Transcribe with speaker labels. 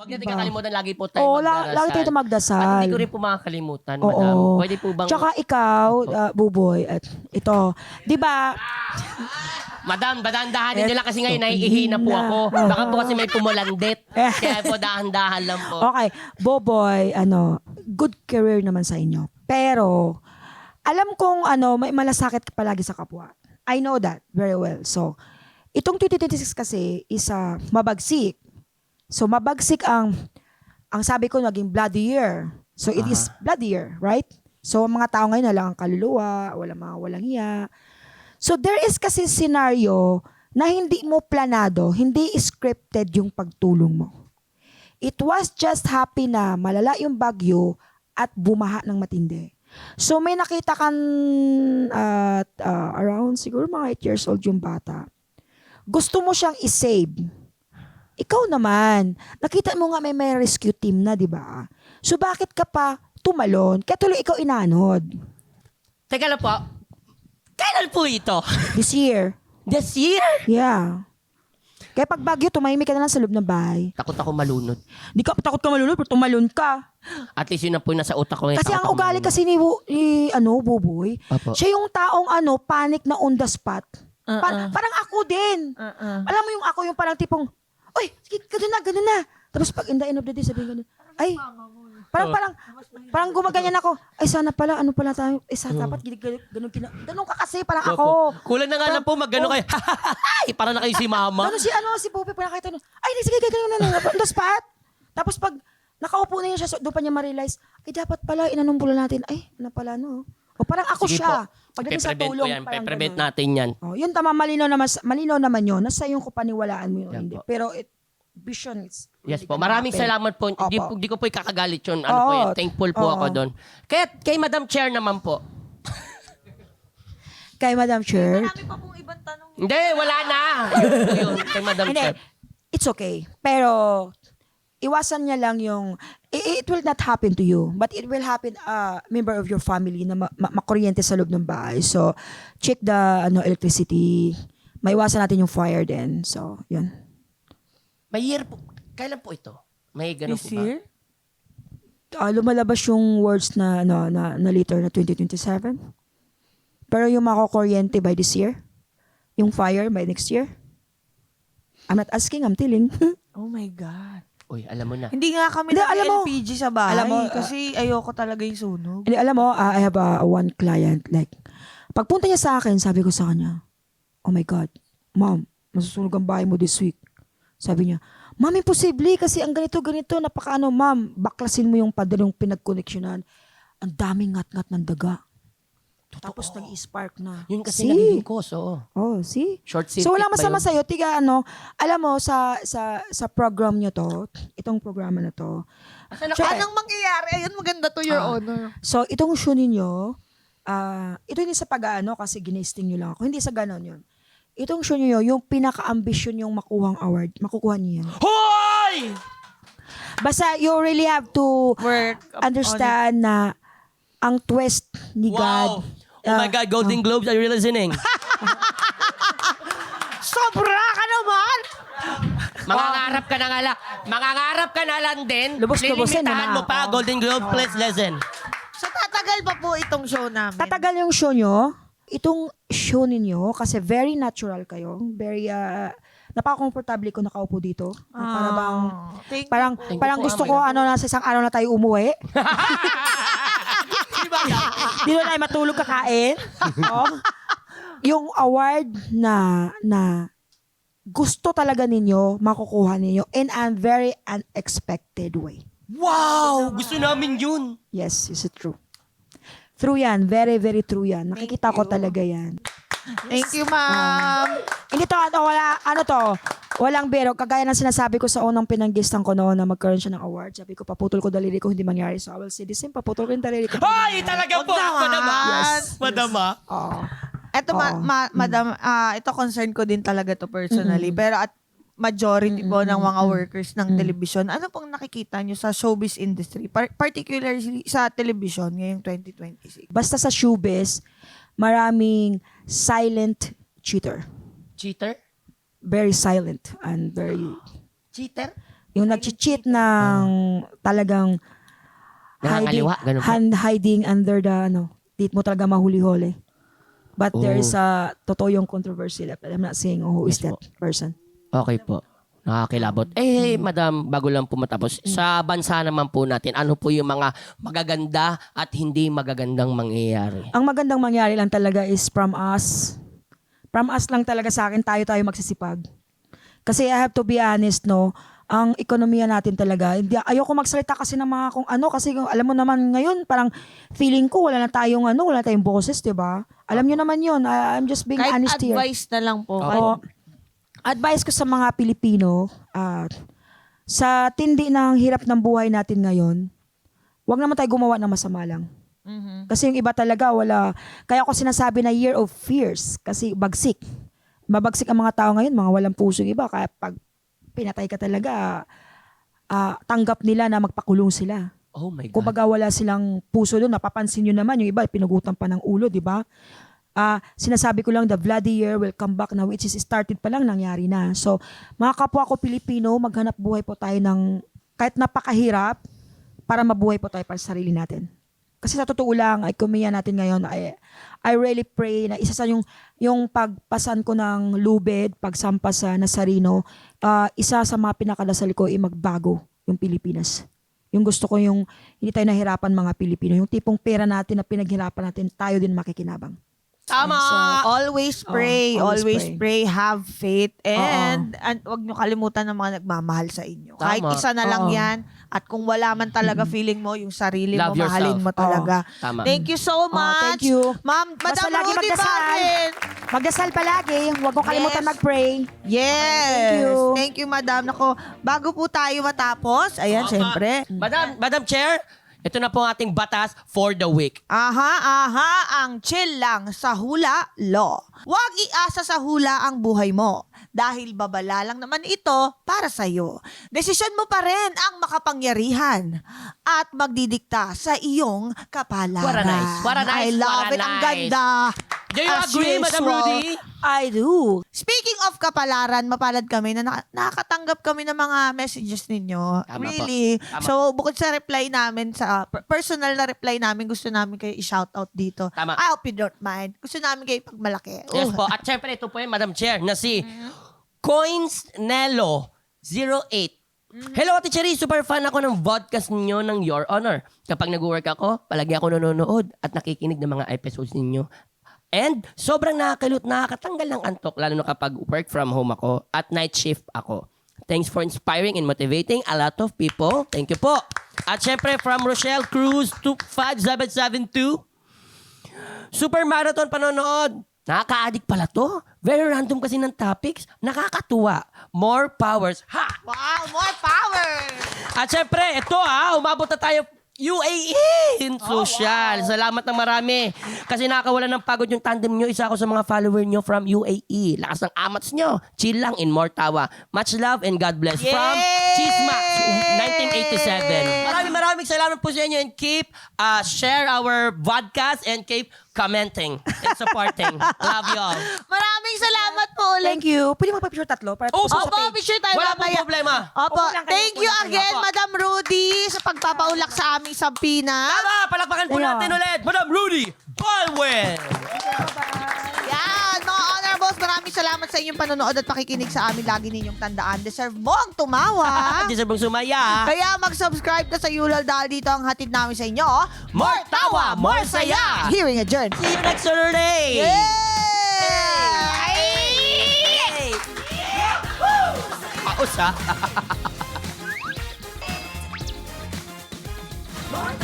Speaker 1: Huwag natin
Speaker 2: Diba?
Speaker 1: kakalimutan, lagi po tayo
Speaker 2: Oo,
Speaker 1: magdarasal.
Speaker 2: lagi tayo
Speaker 1: At
Speaker 2: magdasal.
Speaker 1: hindi ko rin po makakalimutan,
Speaker 2: Oo.
Speaker 1: madam. Pwede po bang...
Speaker 2: Tsaka ikaw, Buboy, at ito, di ba,
Speaker 1: Madam, dahan-dahanin nyo lang kasi ngayon
Speaker 2: Eto,
Speaker 1: nahihina po
Speaker 2: na.
Speaker 1: ako. Baka po kasi may pumulandit. Kaya po dahan-dahan lang po.
Speaker 2: okay, Boboy, good career naman sa inyo. Pero, alam kong may malasakit ka palagi sa kapwa. I know that very well. So, itong 2026 kasi is mabagsik. So, mabagsik ang sabi ko naging bloody year. So, it is bloody year, right? So, ang mga tao ngayon na lang ang kaluluwa, walang hiya. So, there is kasi scenario na hindi mo planado, hindi scripted yung pagtulong mo. It was just happy na malala yung bagyo at bumaha ng matindi. So, may nakita kan at around siguro mga 8 years old yung bata. Gusto mo siyang isave. Ikaw naman, nakita mo nga may rescue team na, di ba? So, bakit ka pa tumalon? Kaya tuloy ikaw inanod.
Speaker 1: Teka lang po. Kailan po ito?
Speaker 2: This year.
Speaker 1: This year?
Speaker 2: Yeah. Kaya pag bagyo, tumahimik ka na lang sa loob ng bahay.
Speaker 1: Takot ako malunod.
Speaker 2: Di ka takot ka malulod, pero tumalon ka.
Speaker 1: At least yun na po yung nasa utak ko.
Speaker 2: Kasi ang ugali kasi ni Buboy,
Speaker 1: Apo.
Speaker 2: siya yung taong panic na on the spot. Parang ako din. Alam mo yung ako yung parang tipong, oy, sige, ganun na. Tapos pag in the end of the day, sabihin ganun, ay, parang gumaganyan ako. Ay, sana pala, tayo. Dapat ganun ka kasi, parang ako.
Speaker 1: Kulang na nga lang po mag-gano kayo. Ay, para na kayo si mama.
Speaker 2: Ganun si Pope, parang nakita nun, ay, sige, ganun na, on the spot. Tapos pag nakaupo na yun siya, doon pa niya ma-realize, ay, dapat pala, inanumbula natin, ay, O parang ako
Speaker 1: Sige
Speaker 2: siya.
Speaker 1: po.
Speaker 2: Pagdating sa
Speaker 1: Pe-prevent
Speaker 2: tulong,
Speaker 1: po yan.
Speaker 2: parang
Speaker 1: Pe-prevent
Speaker 2: ganun.
Speaker 1: natin yan.
Speaker 2: Oh, yun tama, malinaw naman yun. Nasa yung kupaniwalaan mo yun.
Speaker 1: Yan
Speaker 2: Hindi.
Speaker 1: po.
Speaker 2: Pero vision is...
Speaker 1: Yes po. Maraming salamat po.
Speaker 2: Opo.
Speaker 1: Di ko po ikakagalit yun.
Speaker 2: Oo.
Speaker 1: Po yun. Thankful po
Speaker 2: Oo.
Speaker 1: ako doon. Kaya kay Madam Chair naman po.
Speaker 2: Kay Madam Chair.
Speaker 3: Marami pa pong ibang tanong.
Speaker 1: Hindi, wala na. Yun po yun. Kay Madam
Speaker 2: Hindi,
Speaker 1: Chair.
Speaker 2: it's okay. Pero, iwasan niya lang yung... It will not happen to you, but it will happen member of your family na makuryente sa loob ng bahay. So, check the electricity. Maiwasan natin yung fire din. So, yun.
Speaker 1: May year po. Kailan po ito? May ganun
Speaker 3: This
Speaker 1: po ba?
Speaker 3: year?
Speaker 2: Lumalabas yung words na later na 2027. Pero yung makukuryente by this year, yung fire by next year. I'm not asking, I'm telling.
Speaker 3: Oh my God.
Speaker 1: Uy, alam mo na.
Speaker 3: Hindi nga kami
Speaker 2: Hindi, alam mo-
Speaker 3: LPG sa bahay.
Speaker 2: alam mo,
Speaker 3: kasi ayoko talaga yung sunog.
Speaker 2: Hindi, alam mo, I have one client, like, pagpunta niya sa akin, sabi ko sa kanya, oh my God, ma'am, masusunog ang bahay mo this week. Sabi niya, ma'am, imposible kasi ang ganito, ma'am, baklasin mo yung pader yung pinag-connectionan. Ang daming ngat-ngat ng daga. Tapos nag-spark na.
Speaker 1: Yun kasi
Speaker 2: See?
Speaker 1: nagiging cause, oo.
Speaker 2: Oh, see?
Speaker 1: Short circuit
Speaker 2: So, walang
Speaker 1: ba
Speaker 2: masama
Speaker 1: yun?
Speaker 2: sa'yo. Alam mo, sa program nyo to, itong programa na to,
Speaker 1: Asan
Speaker 2: Sure.
Speaker 3: Anong mangyayari? Ayun, maganda to, Your Honor.
Speaker 2: so, itong show ninyo, ito hindi sa pag-ano kasi ginesting nyo lang ako. Hindi sa ganon yun. Itong show nyo, yung pinaka-ambisyon yung makuhang award, makukuha niyo yan.
Speaker 1: Hoy!
Speaker 2: Basta you really have to
Speaker 3: Work
Speaker 2: understand na ang twist ni God.
Speaker 1: Wow! Oh my God, Golden Globes, are you listening?
Speaker 3: Sobra ka naman!
Speaker 1: Mangangarap ka na nga lang. Mangangarap ka na lang din.
Speaker 2: Lubos-lubosin
Speaker 1: Lilimitahan
Speaker 2: na
Speaker 1: mo pa, Golden Globe, please listen.
Speaker 3: So, tatagal pa po itong show namin.
Speaker 2: Tatagal yung show nyo. Itong show ninyo, kasi very natural kayo. Very, napaka-comfortable ko nakaupo dito. Para bang,
Speaker 3: Thank you
Speaker 2: parang,
Speaker 3: po.
Speaker 1: Thank you
Speaker 2: parang
Speaker 1: po,
Speaker 2: gusto
Speaker 1: my
Speaker 2: ko,
Speaker 1: God.
Speaker 2: nasa isang araw na tayo umuwi. Di na tayo matulog kakain. Oh. Yung award na gusto talaga ninyo, makukuha ninyo in a very unexpected way.
Speaker 1: Wow! Gusto namin yun.
Speaker 2: Yes, is it true? True yan. Very, very true yan. Nakikita ko talaga yan.
Speaker 3: Thank you, ma'am.
Speaker 2: Hindi to, walang biro. Kagaya ng sinasabi ko sa unang pinanggistan ko noon na magkaroon siya ng award. Sabi ko, paputol ko daliri ko, hindi mangyari. So I will say the same, paputol ko yung daliri ko.
Speaker 1: Hoy! Talaga po!
Speaker 3: Huwag
Speaker 1: Madama!
Speaker 3: naman.
Speaker 1: Madama!
Speaker 2: Oo.
Speaker 3: Eto, madam, ito concern ko din talaga to personally. Pero at majority po ng mga workers ng television, ano pong nakikita nyo sa showbiz industry? Particularly sa television ngayong 2026.
Speaker 2: Basta sa showbiz, maraming silent cheater.
Speaker 1: Cheater?
Speaker 2: Very silent and very
Speaker 1: Cheater?
Speaker 2: Yung nag-cheat ng talagang
Speaker 1: Nangangaliwa, ganun po.
Speaker 2: hiding under the, di mo talaga mahuli-huli. But there is totoo yung controversy left. I'm not saying who is that person.
Speaker 1: Okay po. Nakakilabot. Madam, bago lang po matapos, sa bansa naman po natin, ano po yung mga magaganda at hindi magagandang mangyayari?
Speaker 2: Ang magandang mangyari lang talaga is from us. From us lang talaga sa akin, tayo magsisipag. Kasi I have to be honest, ang ekonomiya natin talaga, ayoko magsalita kasi ng mga kung ano, kasi alam mo naman ngayon, parang feeling ko wala na tayong boses, di ba? Alam nyo naman yun, I'm just being
Speaker 3: Kahit
Speaker 2: honest here.
Speaker 3: advice na lang po.
Speaker 2: Oo. Advice ko sa mga Pilipino, sa tindi ng hirap ng buhay natin ngayon, wag naman tayo gumawa ng masama lang.
Speaker 3: Mhm.
Speaker 2: Kasi yung iba talaga kaya ko sinasabi na year of fears, kasi bagsik. Mabagsik ang mga tao ngayon, mga walang puso yung iba, kaya pag pinatay ka talaga, tanggap nila na magpakulong sila.
Speaker 1: Oh my God.
Speaker 2: Kumbaga wala silang puso doon, napapansin nyo naman, yung iba pinugutan pa ng ulo, di ba? Sinasabi ko lang, the bloody year will come back na, which is started pa lang, nangyari na. So, mga kapwa ko Pilipino, maghanap buhay po tayo ng, kahit napakahirap, para mabuhay po tayo para sa sarili natin. Kasi sa totoo lang, ay kumiya natin ngayon, I really pray na isa sa yung pagpasan ko ng lubid, pagsampa sa Nazareno, isa sa mga pinakadasal ko ay magbago yung Pilipinas. Yung gusto ko yung hindi tayo nahirapan mga Pilipino, yung tipong pera natin na pinaghirapan natin, tayo din makikinabang.
Speaker 3: Tama.
Speaker 2: So,
Speaker 3: Always pray.
Speaker 2: always
Speaker 3: Always
Speaker 2: pray.
Speaker 3: pray. Have faith. And wag nyo kalimutan ng mga nagmamahal sa inyo.
Speaker 1: Tama.
Speaker 3: Kahit isa na lang
Speaker 2: Oo.
Speaker 3: yan. At kung wala man talaga feeling mo, yung sarili
Speaker 1: Love
Speaker 3: mo, mahalin
Speaker 1: yourself.
Speaker 3: mo talaga.
Speaker 1: Tama.
Speaker 3: Thank you so much.
Speaker 2: thank you.
Speaker 3: Ma'am,
Speaker 2: Basta
Speaker 3: Madam
Speaker 2: lagi
Speaker 3: Rudy
Speaker 2: magdasal.
Speaker 3: Bagin.
Speaker 2: Magdasal palagi, huwag mo kalimutan
Speaker 3: Yes.
Speaker 2: mag-pray.
Speaker 3: Yes.
Speaker 2: Thank you.
Speaker 3: Thank you, Madam. Nako, bago po tayo matapos, ayan, syempre.
Speaker 1: Madam Chair, ito na po ang ating batas for the week.
Speaker 3: Ang chill lang sa hula law. Huwag iasa sa hula ang buhay mo dahil babala lang naman ito para sa'yo. Desisyon mo pa rin ang makapangyarihan at magdidikta sa iyong kapalaran.
Speaker 1: What a nice, what a nice,
Speaker 3: I love
Speaker 1: what a
Speaker 3: it. Ang
Speaker 1: nice.
Speaker 3: ganda.
Speaker 1: Do you
Speaker 3: As
Speaker 1: agree, Madam
Speaker 3: usual.
Speaker 1: Rudy?
Speaker 2: I do.
Speaker 3: Speaking of kapalaran, mapalad kami na nakakatanggap kami ng mga messages ninyo.
Speaker 1: Tama
Speaker 3: Really.
Speaker 1: po. Tama.
Speaker 3: So, bukod sa reply namin, sa personal na reply namin, gusto namin kayo i-shoutout dito.
Speaker 1: Tama.
Speaker 3: I hope you don't mind. Gusto namin kayo pagmalaki.
Speaker 1: Yes po. At syempre, ito po yung Madam Chair na si Coinsnelo08. Hello, Ate Cherry. Super fan ako ng podcast ninyo ng Your Honor. Kapag nag-work ako, palagi ako nanonood at nakikinig ng mga episodes ninyo. And sobrang nakakatanggal ng antok, lalo na kapag work from home ako at night shift ako. Thanks for inspiring and motivating a lot of people. Thank you po. At syempre, from Rochelle Cruz 25772. Super marathon panonood. Nakaka-addict pala to. Very random kasi ng topics. Nakakatuwa. More powers. Ha!
Speaker 3: Wow, more power!
Speaker 1: At syempre, ito umabot na tayo UAE in social. Salamat ng marami. Kasi nakakawala ng pagod yung tandem nyo. Isa ako sa mga follower nyo from UAE. Lakas ng amats nyo. Chill lang in more tawa. Much love and God bless. From Chismax 1987. Maraming salamat po sa inyo and keep share our podcast and keep commenting and supporting. Love you all.
Speaker 3: Maraming salamat po ulit.
Speaker 2: Thank you. Pwede magpa-picture tatlo para
Speaker 1: Opo,
Speaker 2: sa
Speaker 3: Opo,
Speaker 2: page.
Speaker 3: picture tayo
Speaker 1: Wala pong
Speaker 3: mamaya.
Speaker 1: problema.
Speaker 3: Opo,
Speaker 2: Upo lang kayo,
Speaker 3: thank
Speaker 2: upo
Speaker 3: you
Speaker 2: lang kayo.
Speaker 3: again,
Speaker 1: Opo.
Speaker 3: Madam Rudy, sa pagpapaulak sa aming Sampina.
Speaker 1: Tama! Palakpakan po
Speaker 2: Ayun.
Speaker 1: natin ulit. Madam Rudy Baldwin!
Speaker 3: Yan, mga honorables, maraming salamat sa inyong panonood at pakikinig sa amin. Lagi ninyong tandaan, deserve mo ang tumawa.
Speaker 1: Deserve mong sumaya.
Speaker 3: Kaya mag-subscribe ka sa Yulal dahil dito ang hatid namin sa inyo.
Speaker 1: More tawa, more saya.
Speaker 3: Hearing a journey.
Speaker 1: See you next Saturday!
Speaker 3: Yay!
Speaker 1: Paus ha?
Speaker 4: More